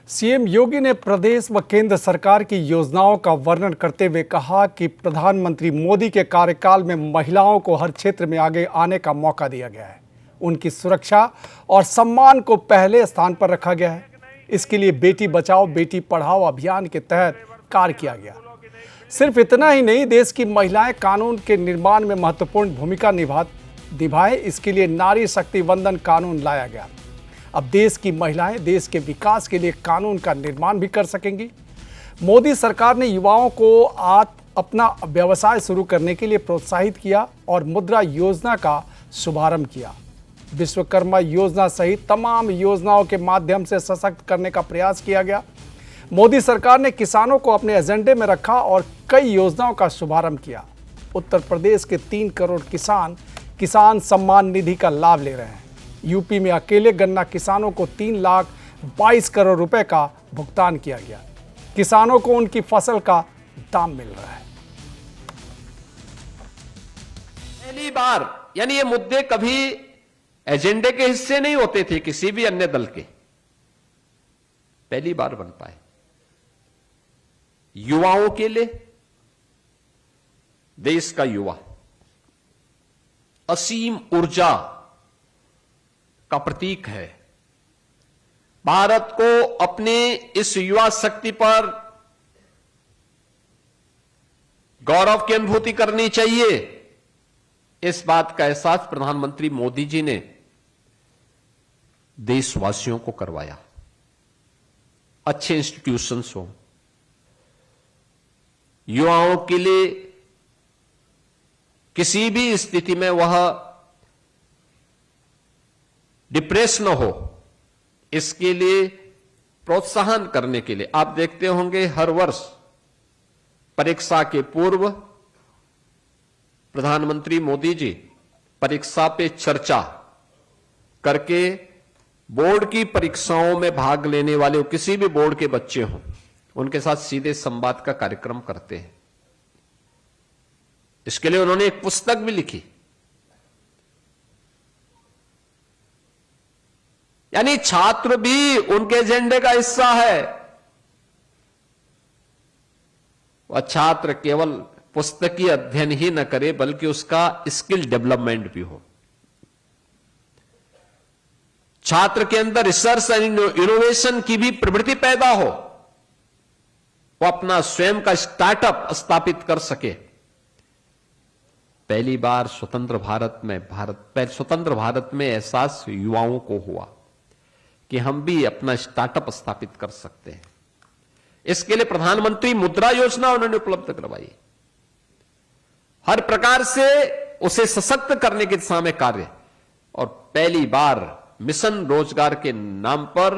CM योगी ने प्रदेश व केंद्र सरकार की योजनाओं का वर्णन करते हुए कहा कि प्रधानमंत्री मोदी के कार्यकाल में महिलाओं को हर क्षेत्र में आगे आने का मौका दिया गया है। उनकी सुरक्षा और सम्मान को पहले स्थान पर रखा गया है। इसके लिए बेटी बचाओ बेटी पढ़ाओ अभियान के तहत कार्य किया गया। सिर्फ इतना ही नहीं, देश की महिलाएं कानून के निर्माण में महत्वपूर्ण भूमिका निभाएं, इसके लिए नारी शक्ति वंदन कानून लाया गया। अब देश की महिलाएं देश के विकास के लिए कानून का निर्माण भी कर सकेंगी। मोदी सरकार ने युवाओं को अपना व्यवसाय शुरू करने के लिए प्रोत्साहित किया और मुद्रा योजना का शुभारंभ किया। विश्वकर्मा योजना सहित तमाम योजनाओं के माध्यम से सशक्त करने का प्रयास किया गया। मोदी सरकार ने किसानों को अपने एजेंडे में रखा और कई योजनाओं का शुभारंभ किया। उत्तर प्रदेश के 3 करोड़ किसान सम्मान निधि का लाभ ले रहे हैं। यूपी में अकेले गन्ना किसानों को 3,22 करोड़ रुपए का भुगतान किया गया। किसानों को उनकी फसल का दाम मिल रहा है। पहली बार यानी ये मुद्दे कभी एजेंडे के हिस्से नहीं होते थे किसी भी अन्य दल के, पहली बार बन पाए। युवाओं के लिए देश का युवा असीम ऊर्जा का प्रतीक है। भारत को अपने इस युवा शक्ति पर गौरव की अनुभूति करनी चाहिए। इस बात का एहसास प्रधानमंत्री मोदी जी ने देशवासियों को करवाया। अच्छे इंस्टीट्यूशंस हो, युवाओं के लिए किसी भी स्थिति में वह डिप्रेस न हो, इसके लिए प्रोत्साहन करने के लिए आप देखते होंगे हर वर्ष परीक्षा के पूर्व प्रधानमंत्री मोदी जी परीक्षा पे चर्चा करके बोर्ड की परीक्षाओं में भाग लेने वाले किसी भी बोर्ड के बच्चे हों, उनके साथ सीधे संवाद का कार्यक्रम करते हैं। इसके लिए उन्होंने एक पुस्तक भी लिखी। यानी छात्र भी उनके एजेंडे का हिस्सा है। वह छात्र केवल पुस्तकीय अध्ययन ही न करे बल्कि उसका स्किल डेवलपमेंट भी हो। छात्र के अंदर रिसर्च एंड इनोवेशन की भी प्रवृत्ति पैदा हो, वो अपना स्वयं का स्टार्टअप स्थापित कर सके। पहली बार स्वतंत्र भारत में एहसास युवाओं को हुआ कि हम भी अपना स्टार्टअप स्थापित कर सकते हैं। इसके लिए प्रधानमंत्री मुद्रा योजना उन्होंने उपलब्ध करवाई। हर प्रकार से उसे सशक्त करने की दिशा में कार्य, और पहली बार मिशन रोजगार के नाम पर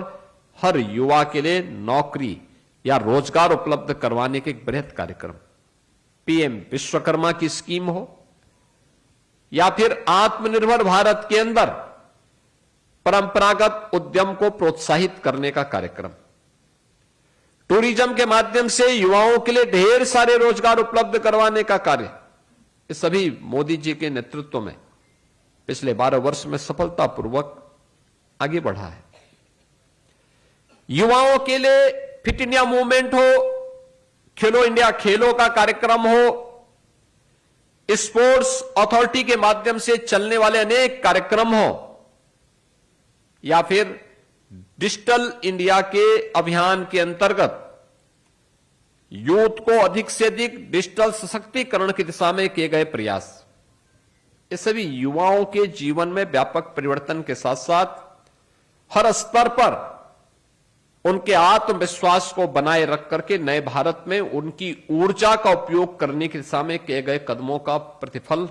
हर युवा के लिए नौकरी या रोजगार उपलब्ध करवाने के एक बृहद कार्यक्रम। पीएम विश्वकर्मा की स्कीम हो या फिर आत्मनिर्भर भारत के अंदर परंपरागत उद्यम को प्रोत्साहित करने का कार्यक्रम। टूरिज्म के माध्यम से युवाओं के लिए ढेर सारे रोजगार उपलब्ध करवाने का कार्य, ये सभी मोदी जी के नेतृत्व में पिछले 12 वर्ष में सफलतापूर्वक आगे बढ़ा है। युवाओं के लिए फिट इंडिया मूवमेंट हो, खेलो इंडिया खेलो का कार्यक्रम हो, स्पोर्ट्स अथॉरिटी के माध्यम से चलने वाले अनेक कार्यक्रम हो, या फिर डिजिटल इंडिया के अभियान के अंतर्गत यूथ को अधिक से अधिक डिजिटल सशक्तिकरण की दिशा में किए गए प्रयास, ये सभी युवाओं के जीवन में व्यापक परिवर्तन के साथ साथ हर स्तर पर उनके आत्मविश्वास को बनाए रख करके नए भारत में उनकी ऊर्जा का उपयोग करने की दिशा में किए गए कदमों का प्रतिफल